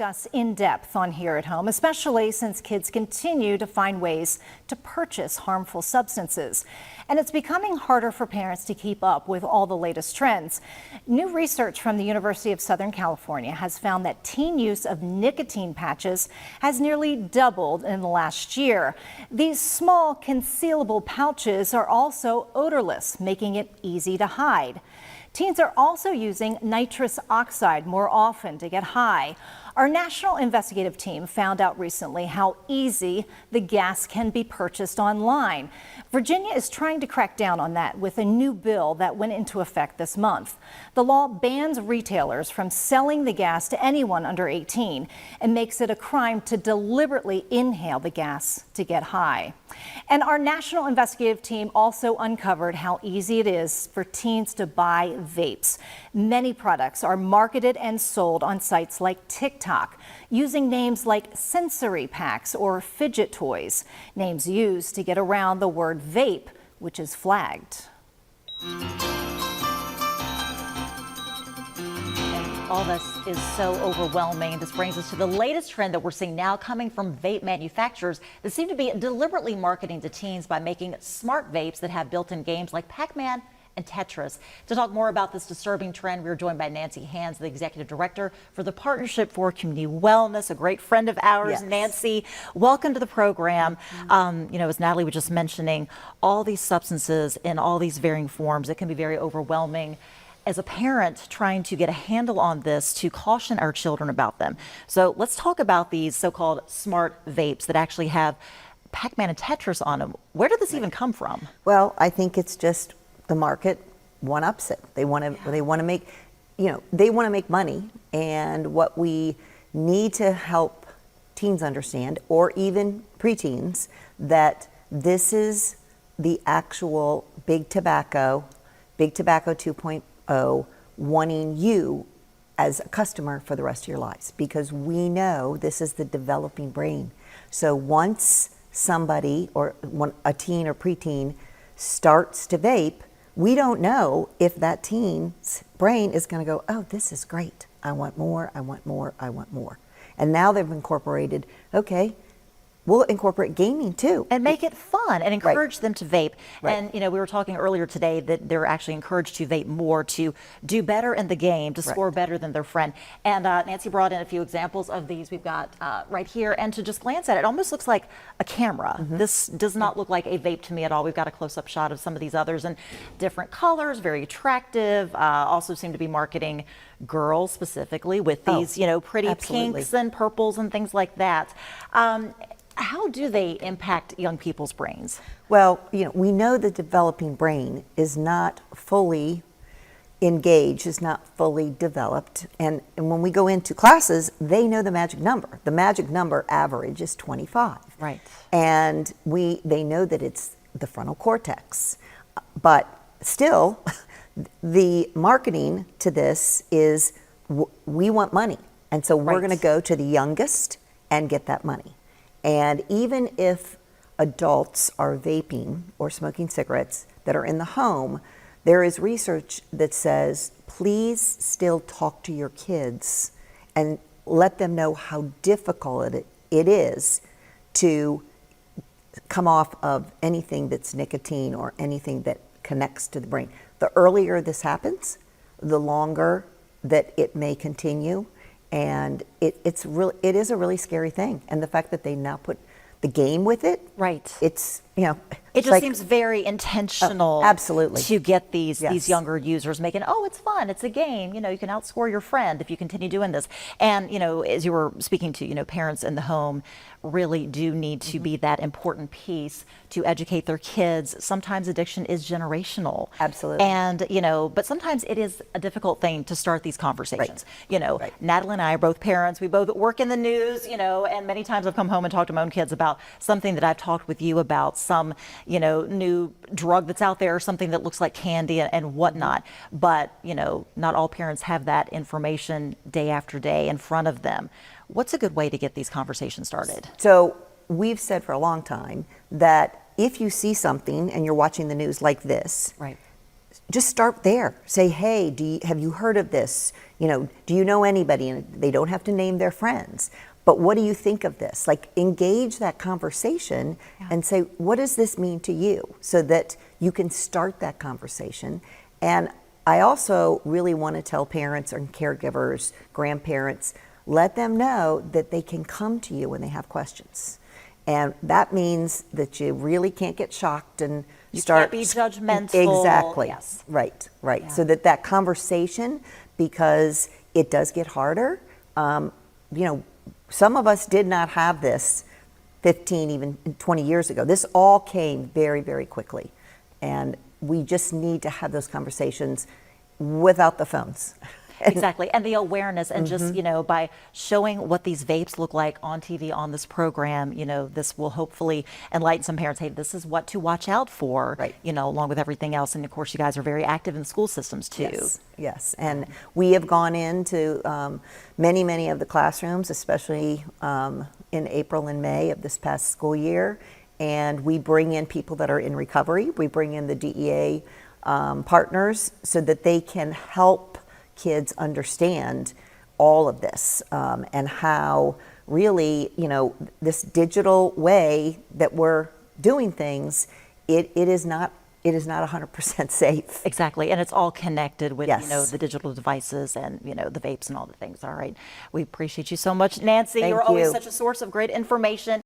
discuss in depth on Here at Home, especially since kids continue to find ways to purchase harmful substances. And it's becoming harder for parents to keep up with all the latest trends. New research from the University of Southern California has found that teen use of nicotine patches has nearly doubled in the last year. These small concealable pouches are also odorless, making it easy to hide. Teens are also using nitrous oxide more often to get high. Our national investigative team found out recently how easy the gas can be purchased online. Virginia is trying to crack down on that with a new bill that went into effect this month. The law bans retailers from selling the gas to anyone under 18 and makes it a crime to deliberately inhale the gas to get high. And our national investigative team also uncovered how easy it is for teens to buy vapes. Many products are marketed and sold on sites like TikTok using names like sensory packs or fidget toys, names used to get around the word vape, which is flagged. All this is so overwhelming. This brings us to the latest trend that we're seeing now coming from vape manufacturers that seem to be deliberately marketing to teens by making smart vapes that have built-in games like Pac-Man and Tetris. To talk more about this disturbing trend, we are joined by Nancy Hands, the executive director for the Partnership for Community Wellness, a great friend of ours. Yes. Nancy, welcome to the program. As Natalie was just mentioning, all these substances in all these varying forms, it can be very overwhelming as a parent trying to get a handle on this to caution our children about them. So let's talk about these so-called smart vapes that actually have Pac-Man and Tetris on them. Where did this even come from? Well, I think it's just the market one-ups it. They want to make, they want to make money, and what we need to help teens understand, or even preteens, that this is the actual big tobacco 2.0 wanting you as a customer for the rest of your lives, because we know this is the developing brain. So once somebody, or a teen or preteen, starts to vape, we don't know if that teen's brain is going to go, oh, this is great. I want more, I want more, I want more. And now they've incorporated, okay, we'll incorporate gaming too. And make it fun and encourage them to vape. Right. And, we were talking earlier today that they're actually encouraged to vape more, to do better in the game, to score better than their friend. And Nancy brought in a few examples of these we've got right here. And to just glance at it, it almost looks like a camera. Mm-hmm. This does not look like a vape to me at all. We've got a close-up shot of some of these others in different colors, very attractive. Also seem to be marketing girls specifically with these, pretty absolutely. Pinks and purples and things like that. How do they impact young people's brains? Well, we know the developing brain is not fully engaged, is not fully developed. And when we go into classes, they know the magic number. The magic number average is 25. Right. And they know that it's the frontal cortex. But still, the marketing to this is we want money. And so we're going to go to the youngest and get that money. And even if adults are vaping or smoking cigarettes that are in the home, there is research that says, please still talk to your kids and let them know how difficult it is to come off of anything that's nicotine or anything that connects to the brain. The earlier this happens, the longer that it may continue. And it is a really scary thing. And the fact that they now put the game with it, right? It's it just seems very intentional, absolutely, to get these younger users making, oh, it's fun, it's a game. You can outscore your friend if you continue doing this. And as you were speaking to, parents in the home really do need to be that important piece to educate their kids. Sometimes addiction is generational, absolutely, and but sometimes it is a difficult thing to start these conversations. Natalie and I are both parents. We both work in the news, and many times I've come home and talked to my own kids about something that I've talked with you about, some new drug that's out there, or something that looks like candy and whatnot. But not all parents have that information day after day in front of them. What's a good way to get these conversations started? So we've said for a long time that if you see something and you're watching the news like this, right, just start there. Say, hey, have you heard of this? Do you know anybody? And they don't have to name their friends. But what do you think of this? Like, engage that conversation and say, what does this mean to you? So that you can start that conversation. And I also really want to tell parents and caregivers, grandparents, let them know that they can come to you when they have questions. And that means that you really can't get shocked and can't be judgmental. Exactly. Yes. Right. Yeah. So that conversation, because it does get harder. Some of us did not have this 15, even 20 years ago. This all came very, very quickly. And we just need to have those conversations without the phones. Exactly. And the awareness, and just, by showing what these vapes look like on TV on this program, this will hopefully enlighten some parents. Hey, this is what to watch out for, Right. Along with everything else. And of course, you guys are very active in the school systems too. Yes. And we have gone into many, many of the classrooms, especially in April and May of this past school year. And we bring in people that are in recovery. We bring in the DEA partners so that they can help kids understand all of this and how really, this digital way that we're doing things, it is not 100% safe. Exactly. And it's all connected with, Yes. the digital devices and, the vapes and all the things. All right. We appreciate you so much, Nancy. Thank You're always you. such a source of great information.